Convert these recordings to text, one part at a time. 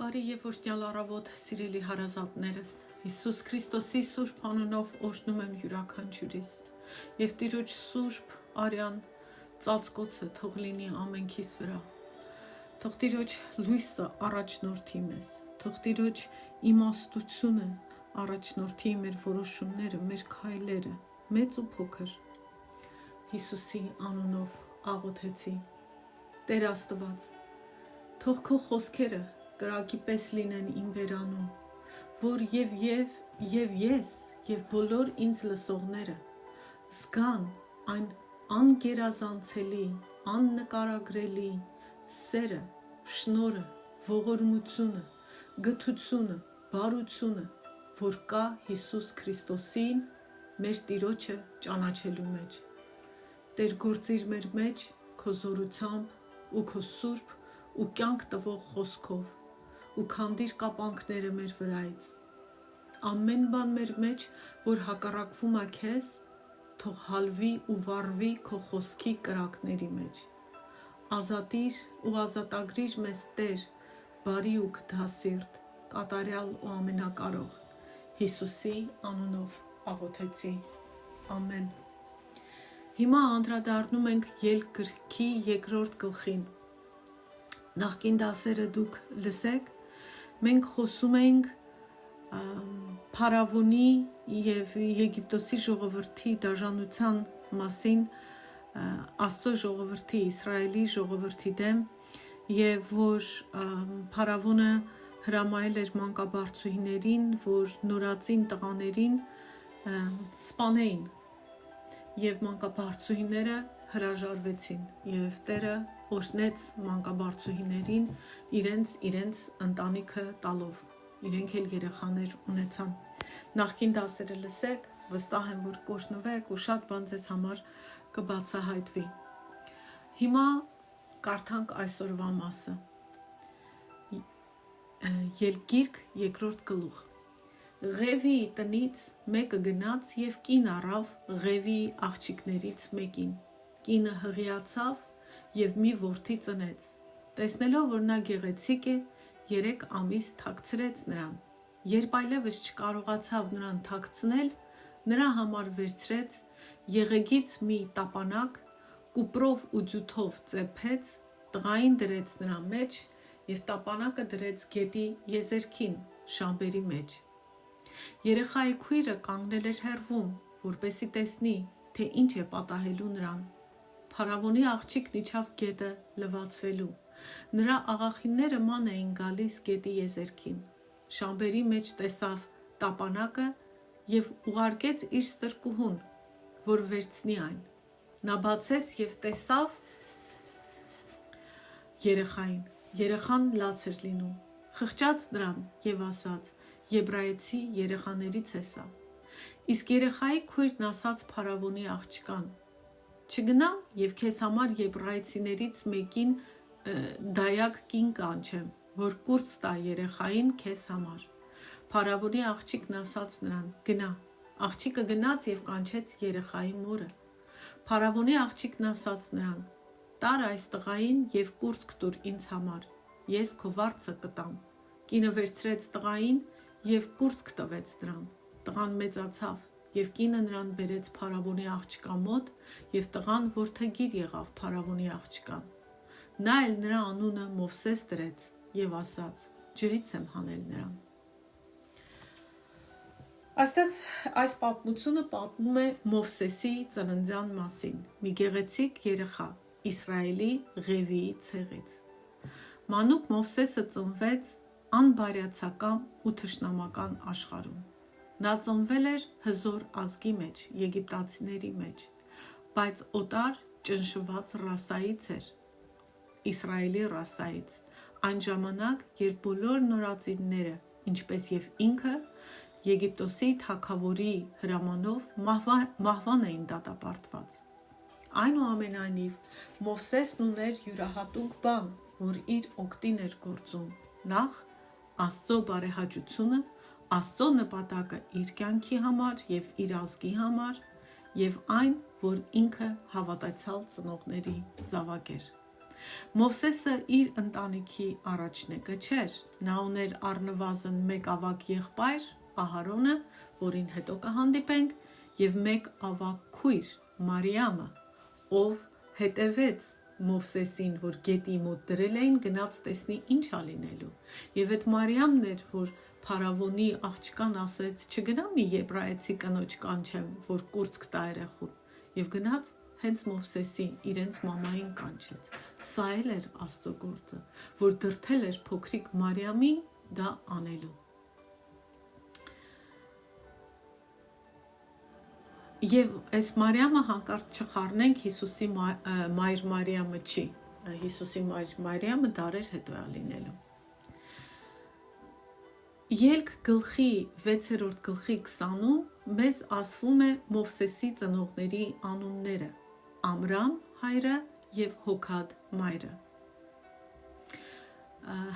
Բարի եւ ողջյալ առավոտ, սիրելի հարազատներս։ Հիսուս Քրիստոսի սուրբ անունով օրհնում եմ յուրաքանչյուրիս։ Եվ Տիրոջ սուրբ արյան ծածկոցը թող լինի ամենքիս վրա։ Թող Տիրոջ լույսը առաջնորդի մեզ։ Թող Տիրոջ իմաստությունը առաջնորդի մեր որոշումները, մեր քայլերը, մեծ ու փոքր։ Հիսուսի անունով աղոթեցի։ Տեր Աստված, թող քո խոսքերը կրակի պես լինեն իմ բերանում, որ եւ ես եւ բոլոր ինձ լսողները զգան այն անգերազանցելի, աննկարագրելի սերը, շնորհը, ողորմությունը, գթությունը, բարությունը, որ կա Հիսուս Քրիստոսին, մեր Տիրոջը ճանաչելու մեջ։ Տեր գործիր մեր մեջ քո զորությամբ ու քո սուրբ ու կյանք տվող խոսքով ու քանդիր կապանքները մեր վրայից։ Ամեն բան մեր մեջ, որ հակառակվում է քեզ, թող հալվի ու վառվի քո խոսքի կրակների մեջ։ Ազատիր ու ազատագրիր մեզ Տեր, բարի ու գթասիրտ, կատարյալ ու ամենակարող։ Հիսուսի անունով աղոթեցի։ Ամեն։ Հիմա անդրադառնում ենք Ելք գրքի 2-րդ գլխին։ Նախկին դասերը դուք լսեք, մենք խոսում ենք Փարավոնի եւ Եգիպտոսի ժողովրդի դաժանության մասին, Աստծո ժողովրդի, Իսրայելի ժողովրդի դեմ, եւ որ Փարավոնը հրամայել էր մանկաբարձուհիներին, որ նորածին տղաներին սպանեին, եւ մանկաբարձուհիները հրաժարվեցին, եւ Տերը օրհնեց մանկաբարձուհիներին իրենց ընտանիքը տալով, իրենք էլ երեխաներ ունեցան։ Նախկին դասերը լսեք, վստահ եմ, որ կօրհնվեք ու շատ բան ձեզ համար կբացահայտվի։ Հիմա կարդանք այսօրվա մասը։ Ելք գիրք 2-րդ գլուխ։ Ղևի տնից մեկը գնաց եւ կին առավ Ղևի աղջիկներից մեկին։ Կինը հղիացավ եւ մի որդի ծնեց։ Տեսնելով, որ նա գեղեցիկ է, 3 ամիս թաքցրեց նրան։ Երբ այլևս չկարողացավ նրան թաքցնել, նրա համար վերցրեց եղեգից մի տապանակ, կուպրով ու ձութով ծեփեց, տղային դրեց նրա մեջ եւ տապանակը դրեց գետի եզերքին, շամբերի մեջ։ Երեխայի քույրը կանգնել էր հեռվում, որպեսզի տեսնի, թե ինչ է պատահելու նրան։ Փարավոնի աղջիկն իջավ գետը լվացվելու։ Նրա աղախինները ման էին գալիս գետի եզերքին։ Շամբերի մեջ տեսավ տապանակը եւ ուղարկեց իր ստրկուհուն, որ վերցնի այն։ Նա բացեց եւ տեսավ երեխային։ Երեխան լաց էր լինում։ Խղճաց նրան եւ ասաց. Եբրայեցի երեխաներից է սա։ Իսկ երեխայի քույրն ասաց Փարավոնի աղջկան. Չգնամ եւ քեզ համար եբրայեցիներից մեկին դայակ կին կանչեմ, որ կուրծ տա երեխային քեզ համար։ Փարավոնի աղջիկն ասաց նրան. Գնա։ Աղջիկը գնաց եւ կանչեց երեխայի մորը։ Փարավոնի աղջիկն ասաց նրան. Տար այս տղային եւ կուրծք տուր ինձ համար։ Ես քո վարձը կտամ։ Կինը վերցրեց տղային եւ կուրծք տվեց նրան։ Տղան մեծացավ եւ կինը նրան բերեց Փարավոնի աղջկա մոտ եւ տղան որդեգիր եղավ Փարավոնի աղջկան։ Նա էլ նրա անունը Մովսես դրեց եւ ասաց. ջրից եմ հանել նրան։ Այստեղ այս պատմությունը պատմում է Մովսեսի ծննդյան մասին, մի գեղեցիկ երեխա Իսրայելի Ղևիի ցեղից։ Մանուկ Մովսեսը ծնվեց անբարյացակամ ու թշնամական աշխարհում։ Նա ծնվել էր հզոր ազգի մեջ, եգիպտացիների մեջ, բայց օտար ճնշված ռասայից էր, Իսրայելի ռասայից, այն ժամանակ, երբ բոլոր նորածինները, ինչպես եւ ինքը, Եգիպտոսի թագավորի հրամանով մահվան էին դատապարտված։ Այնուամենայնիվ, Մովսեսն ուներ յուրահատուկ բան, որ իր օգտին էր գործում։ Նախ Աստծո բարեհաճությունը, Աստծո նպատակը իր կյանքի համար եւ իր ազգի համար, եւ այն, որ ինքը հավատացյալ ծնողների զավակ էր։ Մովսեսը իր ընտանիքի առաջնեկը չէր, նա ուներ առնվազն մեկ ավագ եղբայր Ահարոնը, որին հետո կհանդիպենք, եւ մեկ ավագ քույր Մարիամը, ով հետևեց Մովսեսին, որ գետի մոտ դրել էին, գնաց տեսնի ինչ ա լինելու, եւ այդ Մարիամն էր, որ Փարավոնի աղջկան ասեց, չգնամ մի եբրայեցի կնոջ կանչեմ, որ կուրծք տա երեխուն, եւ գնաց հենց Մովսեսին, իրենց մամային կանչեց։ Սա էլ էր Աստծո գործը, որ դրդել էր փոքրիկ Մարիամին դա անելու։ Եվ այս Մարիամը հանկարծ չխառնենք Հիսուսի մայր Մարիամը չի, Հիսուսի մայր Մարիամը դարեր հետո է լինելու։ Ելք գլխի 6-րդ գլխի 20-ում մեզ ասվում է Մովսեսի ծնողների անունները՝ Ամրամ հայրը եւ Հոքադ մայրը։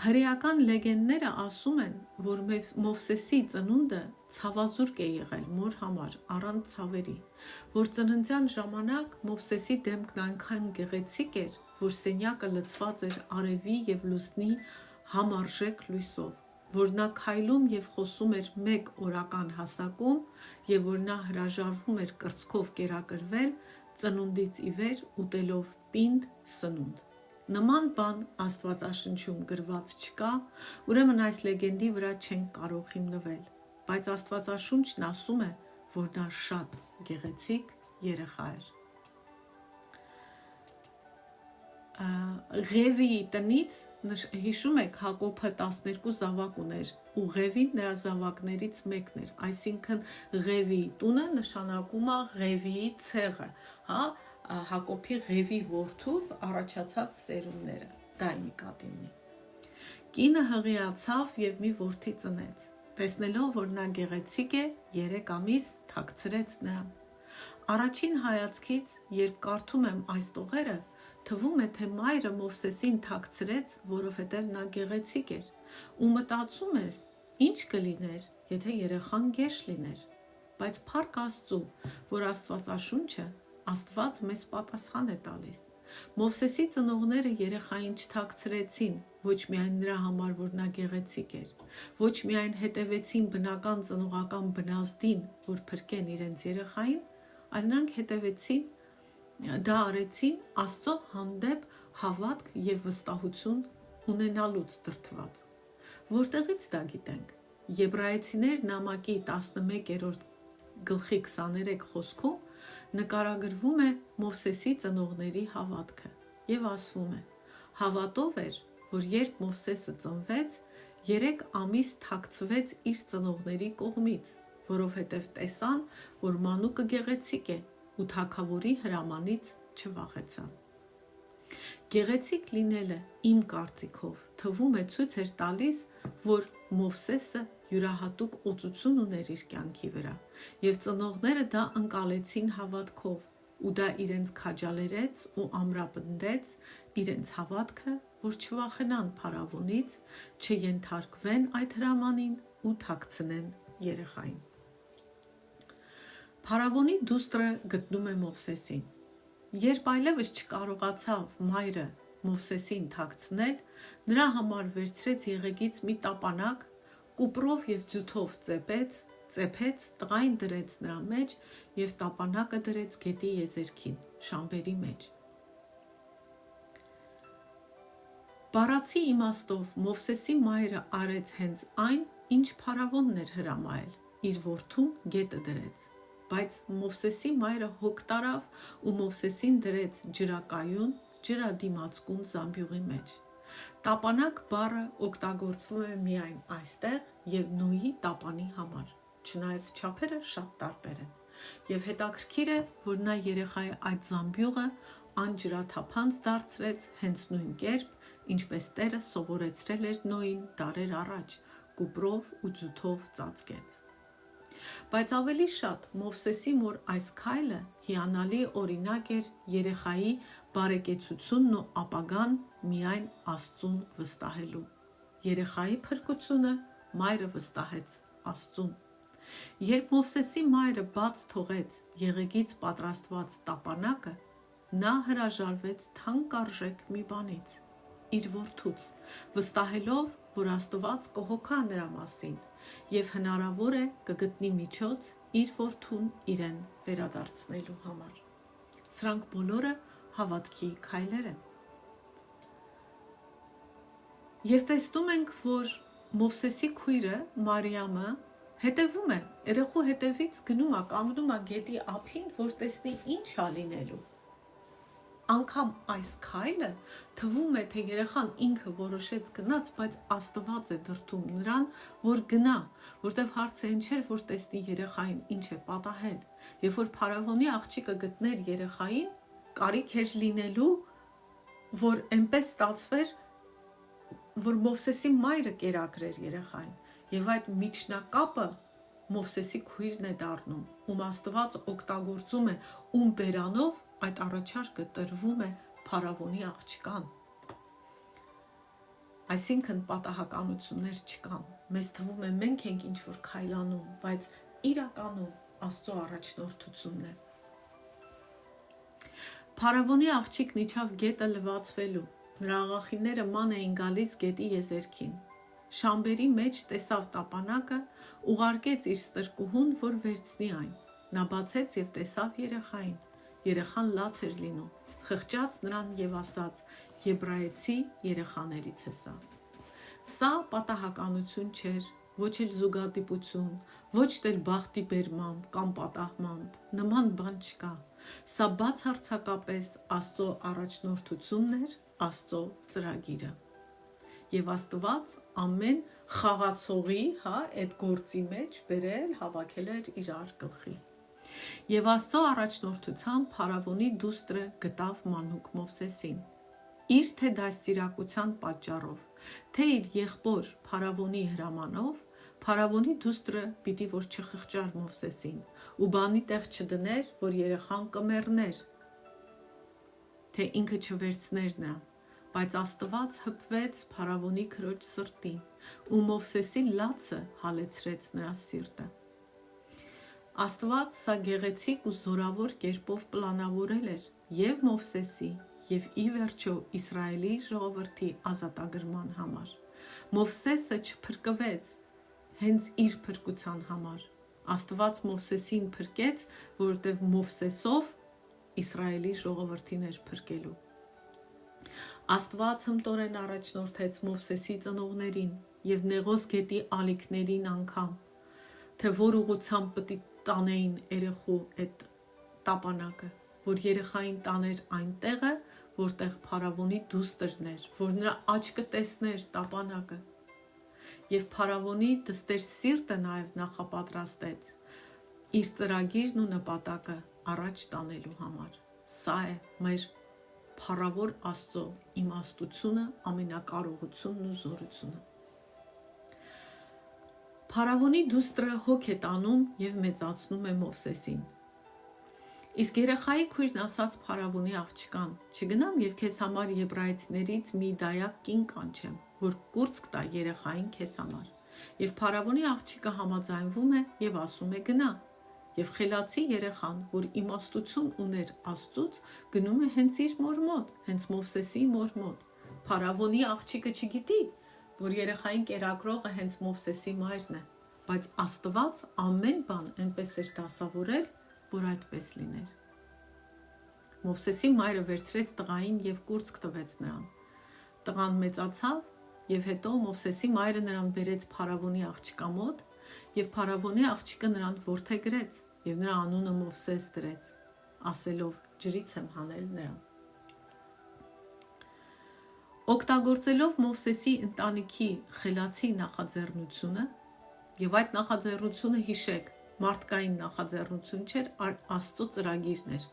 Հրեական լեգենդները ասում են, որ Մովսեսի ծնունդը ցավազուրկ է եղել մոր համար առանց ցավերի, որ ծննդյան ժամանակ Մովսեսի դեմքն այնքան գեղեցիկ էր, որ սենյակը լցված էր արևի եւ լուսնի համարժեք լույսով, որ նա քայլում եւ խոսում էր մեկ օրական հասակում եւ որ նա հրաժարվում էր կրծքով կերակրվել ծնունդից ի վեր ուտելով պինդ սնունդ։ Նման բան Աստվածաշնչում գրված չկա, ուրեմն այս լեգենդի վրա չենք կարող հիմնվել, բայց Աստվածաշունչն ասում է, որ նա շատ գեղեցիկ երեխա էր։ Ղևիի տնից հիշում եք Հակոբը 12 զավակ ուներ ու Ղևին նրա զավակներից մեկն էր, այսինքն Ղևիի տունը նշանակում է Ղևիի ցեղը, հա, Հակոբի Ղևի որդուց առաջացած սերունդները, դա նկատի ունի։ Կինը հղիացավ եւ մի որդի ծնեց, տեսնելով, որ նա գեղեցիկ է, 3 ամիս թաքցրեց նրան։ Առաջին հայացքից, երբ կարդում եմ այս տողերը, թվում է, թե մայրը Մովսեսին թաքցրեց, որովհետև նա գեղեցիկ էր, ու մտածում ես, ինչ կլիներ, եթե երեխան գեշ լիներ, բայց փառք Աստծու, որ Աստվածաշունչը Աստված մեզ պատասխան է տալիս։ Մովսեսի ծնողները երեխային չթաքցրեցին, ոչ միայն նրա համար, որ նա գեղեցիկ էր, ոչ միայն հետևեցին բնական ծնողական բնազդին, որ փրկեն իրենց երեխային, այլ նրանք հետևեցին, դա արեցին Աստծո հանդեպ հավատք եւ վստահություն ունենալուց դրդված։ Որտեղից դա գիտենք։ Եբրայեցիներ նամակի 11-րդ գլխի 23 խոսքում նկարագրվում է Մովսեսի ծնողների հավատքը եւ ասվում է. հավատով էր, որ երբ Մովսեսը ծնվեց, 3 ամիս թաքցվեց իր ծնողների կողմից, որովհետև տեսան, որ մանուկը գեղեցիկ է ու թագավորի հրամանից չվախեցան։ Գեղեցիկ լինելը իմ կարծիքով թվում է ցույց էր տալիս, որ Մովսեսը յուրահատուկ օծություն ուներ իր կյանքի վրա, եւ ծնողները դա ընկալեցին հավատքով, ու դա իրենց քաջալերեց ու ամրապնդեց իրենց հավատքը, որ չվախենան Փարավոնից, չենթարկվեն այդ հրամանին ու թաքցնեն երեխային։ Փարավոնի դուստրը գտնում է Մովսեսին։ Երբ այլևս չկարողացավ մայրը Մովսեսին թաքցնել, նրա համար վերցրեց եղեգից մի տապանակ, կուպրով եւ ձյութով ծեփեց, տղային դրեց նրա մեջ եւ տապանակը դրեց գետի եզերքին, շամբերի մեջ։ Բառացի իմաստով Մովսեսի մայրը արեց հենց այն, ինչ Փարավոնն էր հրամայել, իր որդուն գետը դրեց, բայց Մովսեսի մայրը հոգ տարավ ու Մովսեսին դրեց ջրակայուն, ջրադիմացկուն զամբյուղի մեջ։ Տապանակ բառը օգտագործվում է միայն այստեղ եւ Նոյի տապանի համար, չնայած չափերը շատ տարբեր են։ Եվ հետաքրքիր է, որ նա երեխայի այդ զամբյուղը անջրաթափանց դարձրեց հենց նույն կերպ, ինչպես Տերը սովորեցրել էր Նոյին դարեր առաջ, կուպրով ու ձյութով ծածկեց։ Բայց ավելի շատ Մովսեսի մոր այս քայլը հիանալի օրինակ էր երեխայի բարեկեցությունն ու ապագան միայն Աստծուն վստահելու։ Երեխայի փրկությունը մայրը վստահեց Աստծուն։ Երբ Մովսեսի մայրը բաց թողեց եղեգից պատրաստված տապանակը, նա հրաժարվեց թանկարժեք մի բանից, իր որդուց, վստահելով, որ Աստված կհոգա նրա մասին և հնարավոր է կգտնի միջոց իր որդուն իրեն վերադարձնելու համար։ Սրանք բոլորը հավատքի քայլեր են։ Եվ տեսնում ենք, որ Մովսեսի քույրը Մարիամը հետևում է, երեխու հետևից գնում է, կանգնում է գետի ափին, որ տեսնի ինչ է լինելու։ Անգամ այս քայլը թվում է, թե երեխան ինքը որոշեց գնաց, բայց Աստված է դրդում նրան, որ գնա, որտեվ հարցը այն չէր, որ տեսնի երեխային ինչ է պատահել։ Երբ որ Փարավոնի աղջիկը գտներ երեխային, կարիք էր լինելու, որ այնպես ստացվեր, որ Մովսեսի մայրը կերակրեր երեխային, եւ այդ միջնակապը Մովսեսի քույրն է դառնում, ում Աստված օգտագործում է, ում բերանով այդ առաջարկը տրվում է Փարավոնի աղջկան։ Այսինքն պատահականություններ չկան։ Մեզ թվում է մենք ենք ինչ-որ քայլանում, բայց իրականում Աստծո առաջնորդությունն է։ Փարավոնի աղջիկն իջավ գետը լվացվելու։ Նրա աղախինները ման էին գալիս գետի եզերքին։ Շամբերի մեջ տեսավ տապանակը, ուղարկեց իր ստրկուհուն, որ վերցնի այն։ Նա բացեց և տեսավ երեխային։ Երեխան լաց էր լինում, խղճաց նրան և ասաց. «Եբրայեցի երեխաներից է սա»։ Սա պատահականություն չէր, ոչ էլ զուգադիպություն, ոչ էլ բախտի բերմամբ կամ պատահմամբ, նման բան չկա։ Սա բացարձակապես Աստծո առաջնորդությունն էր, Աստծո ծրագիրը։ Եվ Աստված ամեն խաղացողի, այդ գործի մեջ բերել, հավաքել էր իրար գլխի։ Եվ Աստծո առաջնորդությամբ Փարավոնի դուստրը գտավ մանուկ Մովսեսին։ Իր թե դաստիարակության պատճառով, թե իր եղբոր Փարավոնի հրամանով, Փարավոնի դուստրը պիտի որ չխղճար Մովսեսին ու բանի տեղ չդներ, որ երեխան կմեռներ, թե ինքը չվերցներ նրան, բայց Աստված հպվեց Փարավոնի քրոջ սրտին ու Մովսեսի լացը հալեցրեց նրա սիրտը։ Աստված սա գեղեցիկ ու զորավոր կերպով պլանավորել էր և Մովսեսի, և ի վերջո Իսրայելի ժողովրդի ազատագրման համար։ Մովսեսը չփրկվեց հենց իր փրկության համար։ Աստված Մովսեսին փրկեց, որովհետև Մովսեսով Իսրայելի ժողովրդին էր փրկելու։ Աստված հմտորեն առաջնորդեց Մովսեսի ծնողներին և Նեղոս գետի ալիքներին անգամ, թե որ ուղղությամբ պիտի տանեին երեխու այդ տապանակը, որ երեխային տաներ այն տեղը, որտեղ Փարավոնի դուստրն էր, որ նրա աչքը տեսներ տապանակը։ Եվ Փարավոնի դստեր սիրտը նաև նախապատրաստեց իր ծրագիրն ու նպատակը առաջ տանելու համար։ Սա է մեր փառավոր Աստծո իմաստությունը, ամենակարողությունն ու զորությունը։ Փարավոնի դուստրը հոգ է տանում և մեծացնում է Մովսեսին։ Իսկ երեխայի քույրն ասաց Փարավոնի աղջկան. «Չգնամ և քեզ համար եբրայեցիներից մի դայակ կին կանչեմ, որ կուրծք տա երեխային քեզ համար»։ Եվ Փարավոնի աղջիկը համաձայնվում է և ասում է գնա։ Եվ խելացի երեխան, որ իմաստություն ուներ Աստծուց, գնում է հենց իր մոր մոտ, հենց Մովսեսի մոր մոտ։ Փարավոնի աղջիկը չգիտի, որ երեխային կերակրողը հենց Մովսեսի մայրն է, բայց Աստված ամեն բան այնպես էր դասավորել, որ այդպես լիներ։ Մովսեսի մայրը վերցրեց տղային և կուրծք տվեց նրան։ Տղան մեծացավ, և հետո Մովսեսի մայրը նրան բերեց Փարավոնի աղջկա մոտ, և Փարավոնի աղջիկը նրան որդեգրեց, և նրա անունը Մովսես դրեց, ասելով. «Ջրից եմ հանել նրան»։ Օգտագործելով Մովսեսի ընտանիքի խելացի նախաձեռնությունը, և այդ նախաձեռնությունը հիշեք, մարդկային նախաձեռնություն չէր, այլ Աստծո ծրագիրն էր,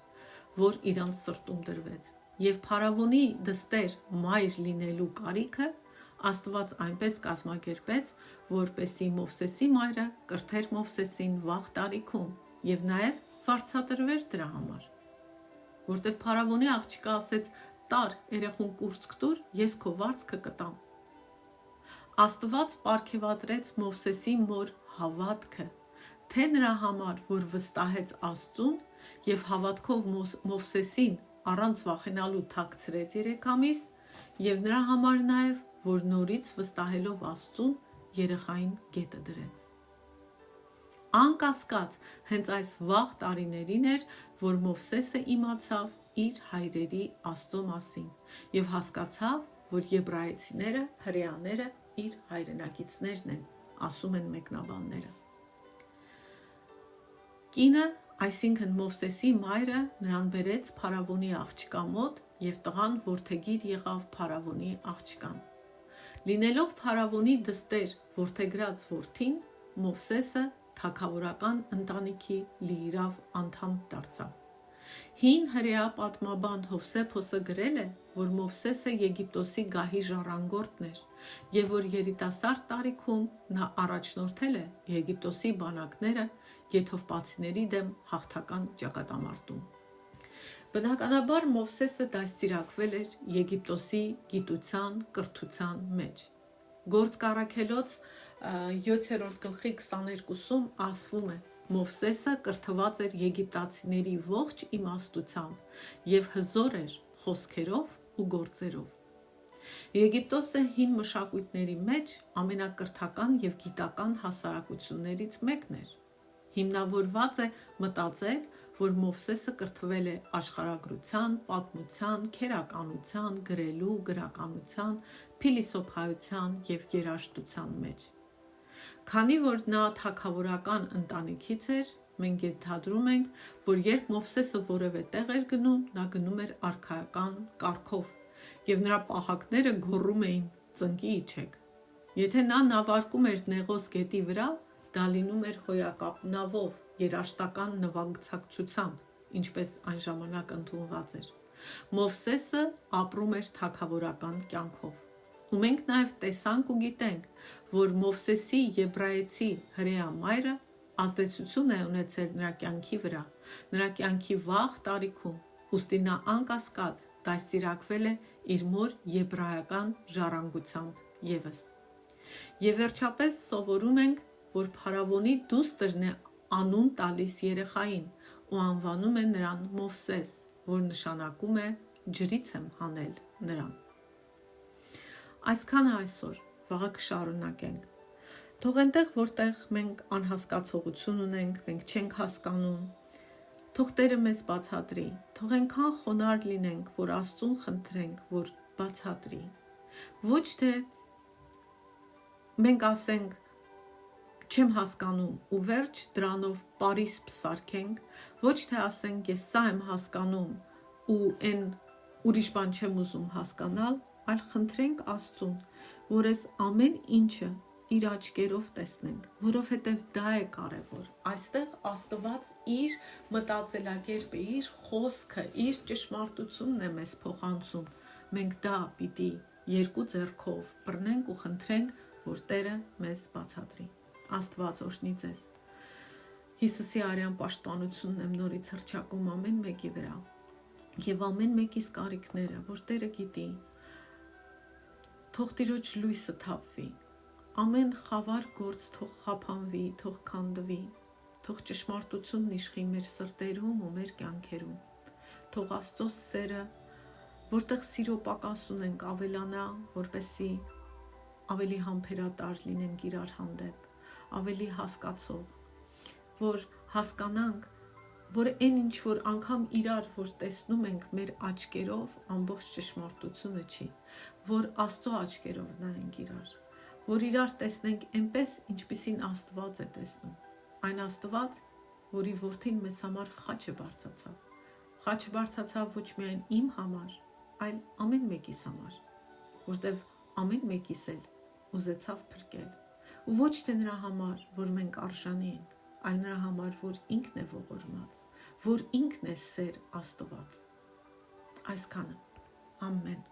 որ իրանց սրտում դրվեց, և Փարավոնի դստեր մայր լինելու կարիքը Աստված այնպես կազմակերպեց, որպեսզի Մովսեսի մայրը կրթեր Մովսեսին վաղ տարիքում և նաև վարձատրվեր դրա համար, որտև Փարավոնի աղջիկը ասեց. «Տար երեխուն կուրծք տուր, ես քո վարձքը կտամ»։ Աստված պարգևատրեց Մովսեսի մոր հավատքը, թե նրա համար, որ վստահեց Աստծուն և հավատքով Մովսեսին առանց վախենալու թաքցրեց 3 ամիս և նրա համար նաև, որ նորից վստահելով Աստծուն, երեխային գետը դրեց։ Անկասկած, հենց այս վաղ տարիներին էր, որ Մովսեսը իմացավ իր հայրերի Աստծո մասին և հասկացավ, որ եբրայեցիները, հրեաները իր հայրենակիցներն են, ասում են մեկնաբանները։ Կինը, այսինքն Մովսեսի մայրը, նրան բերեց փարավոնի աղջկա մոտ և տղան որդեգիր եղավ փարավոնի աղջկան։ Լինելով փարավոնի դստեր որդեգրած որդին, Մովսեսը թագավորական ընտանիքի լիիրավ անդամ դարձավ։ Հին հրեա պատմաբան Հովսեփոսը գրել է, որ Մովսեսը Եգիպտոսի գահի ժառանգորդն էր և որ երիտասարդ տարիքում նա առաջնորդել է Եգիպտոսի բանակները եթովպացիների դեմ հաղթական ճակատամարտում։ Բնականաբար Մովսեսը դաստիարակվել էր Եգիպտոսի գիտության, կրթության մեջ։ Գործք առաքելոց 7-րդ գլխի 22-ում ասվում է. Մովսեսը կրթված էր եգիպտացիների ողջ իմաստությամբ և հզոր էր խոսքերով ու գործերով։ Եգիպտոսը հին մշակույթների մեջ ամենակրթական և գիտական հասարակություններից մեկն էր։ Հիմնավորված է մտածել, որ Մովսեսը կրթվել է աշխարհագրության, պատմության, քերականության, գրելու, գրականության, փիլիսոփայության և երաժշտության մեջ։ Քանի որ նա թագավորական ընտանիքից էր, մենք ենթադրում ենք, որ երբ Մովսեսը որևէ տեղ էր գնում, նա գնում էր արքայական կարգով, և նրա պահակները գոռում էին «Ծնկի իջեք»։ Եթե նա նավարկում էր Նեղոս գետի վրա, դա լինում էր հոյակապ նավով, երաժշտական նվագակցությամբ, ինչպես այն ժամանակ ընդունված էր։ Մովսեսը ապրում էր թագավորական կյանքով։ Ու մենք նաև տեսանք ու գիտենք, որ Մովսեսի եբրայեցի հրեա մայրը ազդեցություն է ունեցել նրա կյանքի վրա, նրա կյանքի վաղ տարիքում, ուստի նա անկասկած դաստիարակվել է իր մոր եբրայական ժառանգությամբ ևս։ Եվ վերջապես սովորում ենք, որ փարավոնի դուստրն է անուն տալիս երեխային ու անվանում է նրան Մովսես, որ նշանակում է ջրից եմ հանել նրան։ Այսքանը այսօր, վաղը կշարունակենք։ Թող այնտեղ, որտեղ մենք անհասկացողություն ունենք, մենք չենք հասկանում, թող Տերը մեզ բացատրի, թող այնքան խոնարհ լինենք, որ Աստծուն խնդրենք, որ բացատրի։ Ոչ թե մենք ասենք չեմ հասկանում ու վերջ դրանով պարիսպ սարքենք, ոչ թե ասենք ես սա եմ հասկանում ու այն ուրիշ բան չեմ ուզում հասկանալ, այլ խնդրենք Աստծուն, որ այս ամեն ինչը իր աչքերով տեսնենք, որովհետև դա է կարևոր։ Այստեղ Աստված իր մտածելակերպը, իր խոսքը, իր ճշմարտությունն է մեզ փոխանցում։ Մենք դա պիտի երկու ձեռքով բռնենք ու խնդրենք, որ Տերը մեզ բացատրի։ Աստված օրհնի ձեզ։ Հիսուսի արյան պաշտպանությունն եմ նորից հռչակում ամեն մեկի վրա և ամեն մեկիս կարիքները, որ Տերը գիտի։ Թող Տիրոջ լույսը թափվի, ամեն խավար գործ թող խափանվի, թող քանդվի, թող ճշմարտությունն իշխի մեր սրտերում ու մեր կյանքերում։ Թող Աստծո սերը, որտեղ սիրո պակաս ունենք, ավելանա, որպեսզի ավելի համբերատար լինենք իրար հանդեպ, ավելի հասկացող, որ հասկանանք, որ այն ինչ որ անգամ իրար որ տեսնում ենք մեր աչքերով, ամբողջ ճշմարտությունը չի, որ Աստծո աչքերով նայենք իրար, որ իրար տեսնենք այնպես, ինչպիսին Աստված է տեսնում, այն Աստված, որի որդին մեզ համար խաչը բարձացավ ոչ միայն իմ համար, այլ ամեն մեկիս համար, որտև ամեն մեկիս էլ ուզեցավ փրկել, ու ոչ թե նրա համար, որ մենք արժանի ենք, այլ նրա համար, որ ինքն է ողորմած, որ ինքն է սեր Աստված։ Այսքանը, ամեն։